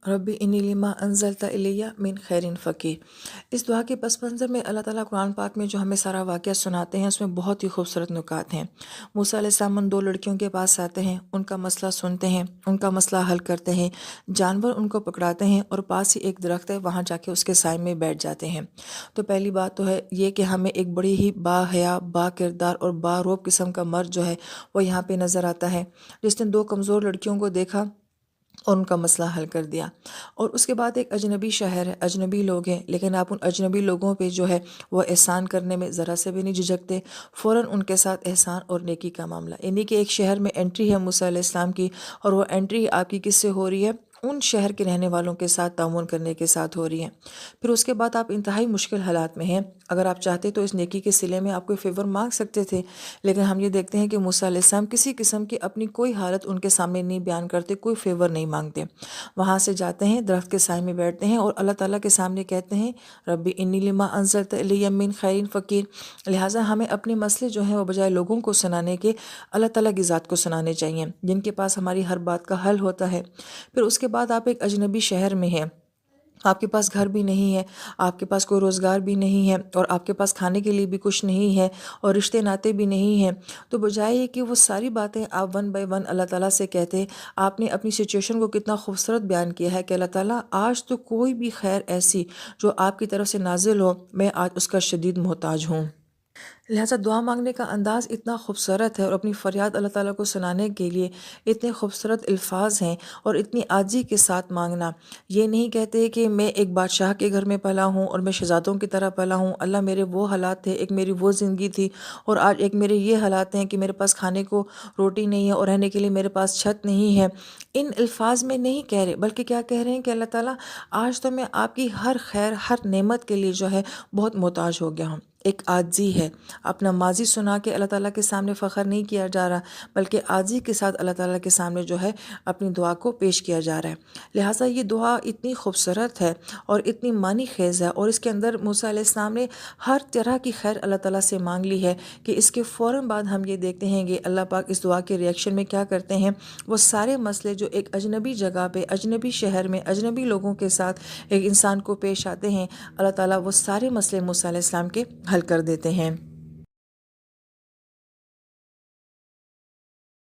ربی انی لما انزلت الیہ من خیرن فقیر۔ اس دعا کے پس منظر میں اللہ تعالیٰ قرآن پاک میں جو ہمیں سارا واقعہ سناتے ہیں اس میں بہت ہی خوبصورت نکات ہیں۔ موسیٰ علیہ السلام ان دو لڑکیوں کے پاس آتے ہیں، ان کا مسئلہ سنتے ہیں، ان کا مسئلہ حل کرتے ہیں، جانور ان کو پکڑاتے ہیں اور پاس ہی ایک درخت ہے وہاں جا کے اس کے سائے میں بیٹھ جاتے ہیں۔ تو پہلی بات تو ہے یہ کہ ہمیں ایک بڑی ہی با حیا، با کردار اور با روب قسم کا مرد جو ہے وہ یہاں پہ نظر آتا ہے، جس نے دو کمزور لڑکیوں کو دیکھا اور ان کا مسئلہ حل کر دیا۔ اور اس کے بعد ایک اجنبی شہر ہے، اجنبی لوگ ہیں، لیکن آپ ان اجنبی لوگوں پہ جو ہے وہ احسان کرنے میں ذرا سے بھی نہیں جھجکتے، فوراً ان کے ساتھ احسان اور نیکی کا معاملہ، یعنی کہ ایک شہر میں انٹری ہے موسیٰ علیہ السلام کی، اور وہ انٹری آپ کی کس سے ہو رہی ہے؟ ان شہر کے رہنے والوں کے ساتھ تعاون کرنے کے ساتھ ہو رہی ہے۔ پھر اس کے بعد آپ انتہائی مشکل حالات میں ہیں، اگر آپ چاہتے تو اس نیکی کے صلے میں آپ کوئی فیور مانگ سکتے تھے، لیکن ہم یہ دیکھتے ہیں کہ موسیٰ علیہ السلام کسی قسم کی اپنی کوئی حالت ان کے سامنے نہیں بیان کرتے، کوئی فیور نہیں مانگتے، وہاں سے جاتے ہیں، درخت کے سائے میں بیٹھتے ہیں اور اللہ تعالیٰ کے سامنے کہتے ہیں ربی انی لما انزلت الی من خیر فقیر۔ لہٰذا ہمیں اپنے مسئلے جو ہیں وہ بجائے لوگوں کو سنانے کے اللہ تعالیٰ کی ذات کو سنانے چاہیے، جن کے پاس ہماری ہر بات کا حل ہوتا ہے۔ پھر اس کے بعد آپ ایک اجنبی شہر میں ہیں، آپ کے پاس گھر بھی نہیں ہے، آپ کے پاس کوئی روزگار بھی نہیں ہے، اور آپ کے پاس کھانے کے لیے بھی کچھ نہیں ہے، اور رشتے ناتے بھی نہیں ہیں، تو بجائے یہ کہ وہ ساری باتیں آپ ون بائی ون اللہ تعالیٰ سے کہتے، آپ نے اپنی سچویشن کو کتنا خوبصورت بیان کیا ہے کہ اللہ تعالیٰ آج تو کوئی بھی خیر ایسی جو آپ کی طرف سے نازل ہو، میں آج اس کا شدید محتاج ہوں۔ لہٰذا دعا مانگنے کا انداز اتنا خوبصورت ہے، اور اپنی فریاد اللہ تعالیٰ کو سنانے کے لیے اتنے خوبصورت الفاظ ہیں، اور اتنی عاجزی کے ساتھ مانگنا۔ یہ نہیں کہتے کہ میں ایک بادشاہ کے گھر میں پلا ہوں اور میں شہزادوں کی طرح پلا ہوں، اللہ میرے وہ حالات تھے، ایک میری وہ زندگی تھی، اور آج ایک میرے یہ حالات ہیں کہ میرے پاس کھانے کو روٹی نہیں ہے اور رہنے کے لیے میرے پاس چھت نہیں ہے۔ ان الفاظ میں نہیں کہہ رہے، بلکہ کیا کہہ رہے ہیں کہ اللہ تعالیٰ آج تو میں آپ کی ہر خیر، ہر نعمت کے لیے جو ہے بہت محتاج ہو گیا ہوں۔ ایک عاجزی ہے، اپنا ماضی سنا کے اللہ تعالیٰ کے سامنے فخر نہیں کیا جا رہا، بلکہ عاجزی کے ساتھ اللہ تعالیٰ کے سامنے جو ہے اپنی دعا کو پیش کیا جا رہا ہے۔ لہٰذا یہ دعا اتنی خوبصورت ہے اور اتنی معنی خیز ہے، اور اس کے اندر موسیٰ علیہ السلام نے ہر طرح کی خیر اللہ تعالیٰ سے مانگ لی ہے، کہ اس کے فوراً بعد ہم یہ دیکھتے ہیں کہ اللہ پاک اس دعا کے ریئیکشن میں کیا کرتے ہیں، وہ سارے مسئلے جو ایک اجنبی جگہ پہ، اجنبی شہر میں، اجنبی لوگوں کے ساتھ ایک انسان کو پیش آتے ہیں، اللہ تعالیٰ وہ سارے مسئلے موسیٰ علیہ السلام کے حل کر دیتے ہیں۔